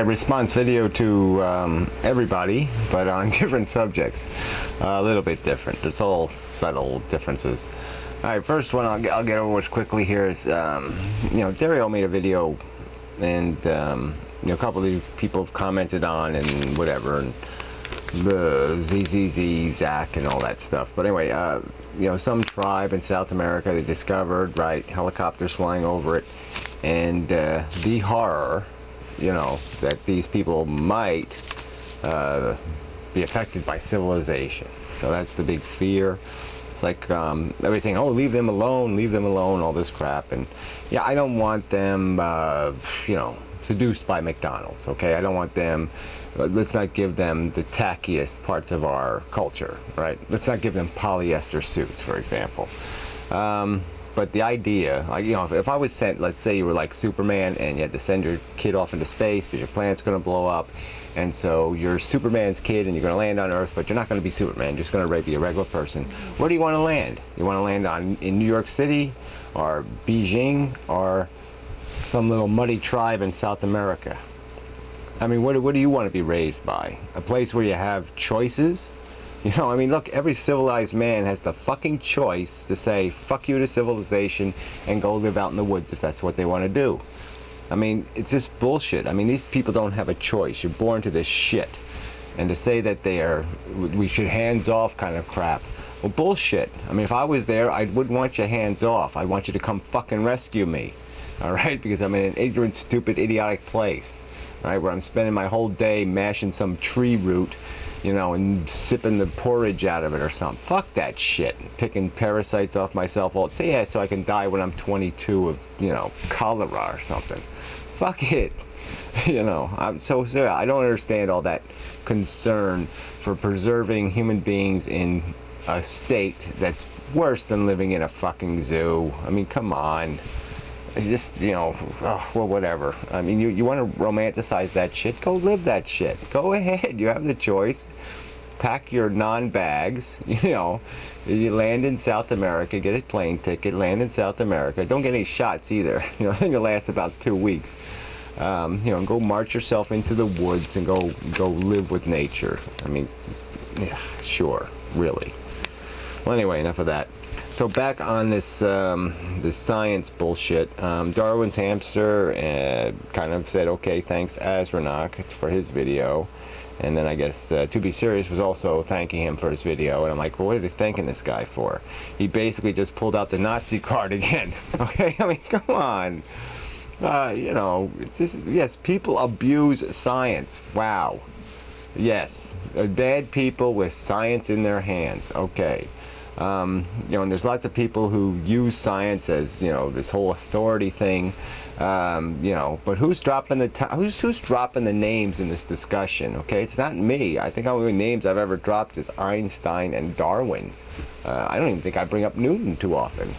response video to everybody, but on different subjects. A little bit different. It's all subtle differences. Alright, first one I'll get over with quickly here is, Dario made a video, and a couple of these people have commented on and whatever, and ZZZ, Zach, and all that stuff. But anyway, some tribe in South America, they discovered, right, helicopters flying over it, and the horror, that these people might be affected by civilization. So that's the big fear. It's like everybody's saying, oh, leave them alone, all this crap. And yeah, I don't want them, seduced by McDonald's, okay? I don't want them, let's not give them the tackiest parts of our culture, right? Let's not give them polyester suits, for example. But the idea, if I was sent, let's say you were like Superman and you had to send your kid off into space because your planet's going to blow up, and so you're Superman's kid and you're going to land on Earth, but you're not going to be Superman, you're just going to be a regular person. Where do you want to land? You want to land in New York City, or Beijing, or some little muddy tribe in South America? I mean, what do you want to be raised by? A place where you have choices? Look, every civilized man has the fucking choice to say, fuck you to civilization, and go live out in the woods if that's what they want to do. It's just bullshit. These people don't have a choice. You're born to this shit. And to say that we should hands off kind of crap, well, bullshit. If I was there, I wouldn't want you hands off. I want you to come fucking rescue me. Alright? Because I'm in an ignorant, stupid, idiotic place. Alright? Where I'm spending my whole day mashing some tree root, and sipping the porridge out of it or something. Fuck that shit. Picking parasites off myself all day, so I can die when I'm 22 of, cholera or something. Fuck it. I'm so I don't understand all that concern for preserving human beings in a state that's worse than living in a fucking zoo. Come on. It's just, whatever. You want to romanticize that shit? Go live that shit. Go ahead. You have the choice. Pack your non-bags, you land in South America, get a plane ticket, land in South America. Don't get any shots either. I think it'll last about 2 weeks. Go march yourself into the woods and go live with nature. Yeah, sure, really. Well, anyway, enough of that. So back on this this science bullshit, Darwin's hamster kind of said, okay, thanks Astronaut for his video. And then I guess To Be Serious was also thanking him for his video. And I'm like, well, what are they thanking this guy for? He basically just pulled out the Nazi card again. Okay, come on. It's just, yes, people abuse science. Wow. Yes, bad people with science in their hands. Okay. And there's lots of people who use science as, this whole authority thing, but who's dropping who's dropping the names in this discussion? Okay, it's not me. I think the only names I've ever dropped is Einstein and Darwin. I don't even think I bring up Newton too often.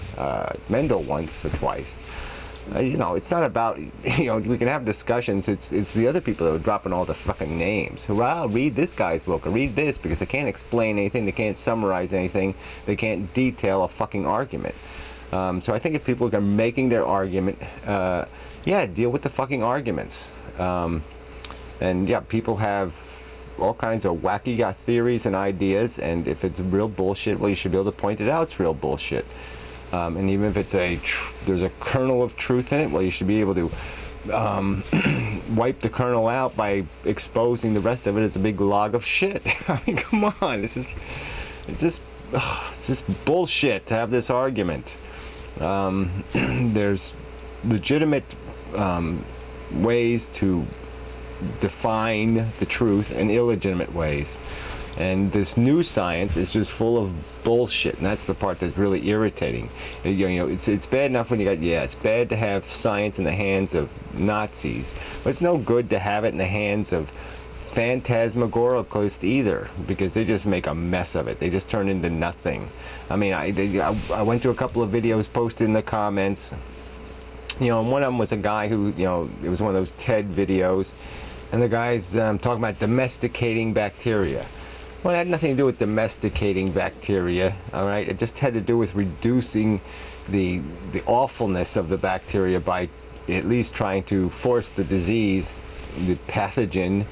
Mendel once or twice. It's not about, we can have discussions. It's the other people that are dropping all the fucking names. Hurrah, read this guy's book, or read this, because they can't explain anything, they can't summarize anything, they can't detail a fucking argument. So I think if people are making their argument, deal with the fucking arguments. And yeah, people have all kinds of wacky theories and ideas, and if it's real bullshit, well, you should be able to point it out it's real bullshit. And even if it's there's a kernel of truth in it, well, you should be able to wipe the kernel out by exposing the rest of it as a big log of shit. Come on, it's just bullshit to have this argument. There's legitimate ways to define the truth and illegitimate ways. And this new science is just full of bullshit, and that's the part that's really irritating. It's bad enough when it's bad to have science in the hands of Nazis, but it's no good to have it in the hands of phantasmagoricalists either, because they just make a mess of it. They just turn into nothing. I went to a couple of videos posted in the comments, and one of them was a guy who, it was one of those TED videos, and the guy's talking about domesticating bacteria. Well, it had nothing to do with domesticating bacteria, all right? It just had to do with reducing the awfulness of the bacteria by at least trying to force the disease the pathogen,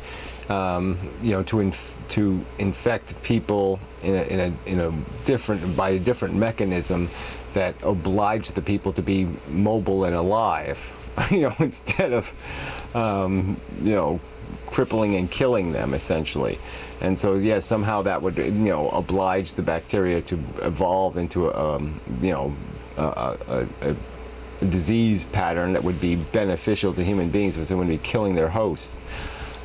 to infect people in a different, by a different mechanism that obliged the people to be mobile and alive, instead of crippling and killing them, essentially. And so, yeah, somehow that would, oblige the bacteria to evolve into a disease pattern that would be beneficial to human beings, because they would be killing their hosts,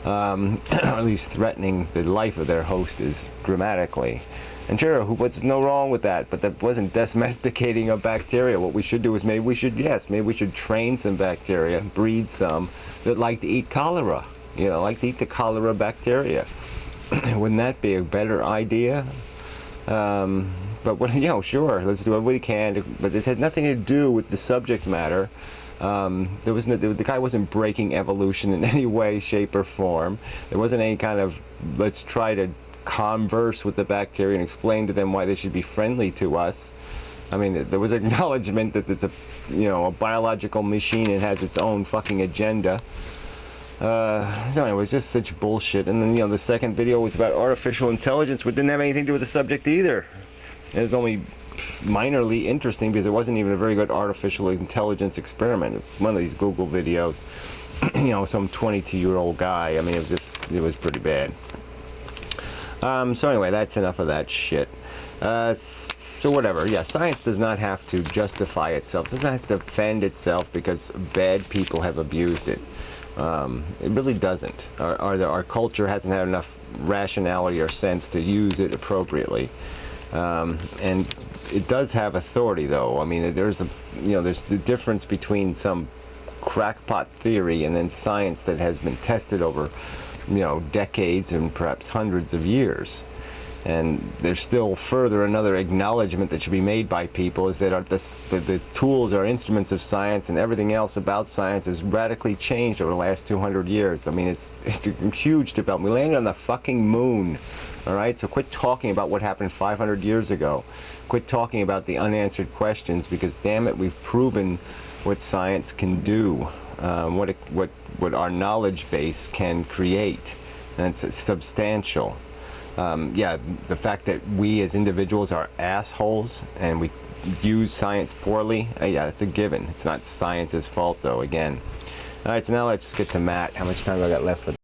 or at least threatening the life of their host is dramatically. And sure, what's no wrong with that, but that wasn't domesticating a bacteria. What we should do is maybe we should train some bacteria, breed some that like to eat cholera, like to eat the cholera bacteria. Wouldn't that be a better idea? But sure, let's do what we can. But this had nothing to do with the subject matter. The guy wasn't breaking evolution in any way, shape, or form. There wasn't any kind of let's try to converse with the bacteria and explain to them why they should be friendly to us. I mean, there was acknowledgement that it's a biological machine and has its own fucking agenda. So anyway, it was just such bullshit. And then the second video was about artificial intelligence, which didn't have anything to do with the subject either. It was only minorly interesting because it wasn't even a very good artificial intelligence experiment. It was one of these Google videos. Some 22-year-old guy. I mean, it was pretty bad. So anyway, that's enough of that shit. So whatever, yeah, science does not have to justify itself, does not have to defend itself because bad people have abused it. It really doesn't. Our culture hasn't had enough rationality or sense to use it appropriately. And it does have authority, though. I mean, there's the difference between some crackpot theory and then science that has been tested over decades and perhaps hundreds of years. And there's still further another acknowledgement that should be made by people, is that the tools or instruments of science and everything else about science has radically changed over the last 200 years. I mean, it's a huge development. We landed on the fucking moon, all right? So quit talking about what happened 500 years ago. Quit talking about the unanswered questions, because damn it, we've proven what science can do, what our knowledge base can create, and it's substantial. Yeah, the fact that we as individuals are assholes and we use science poorly, yeah, it's a given. It's not science's fault, though, again. All right, so now let's get to Matt. How much time do I got left for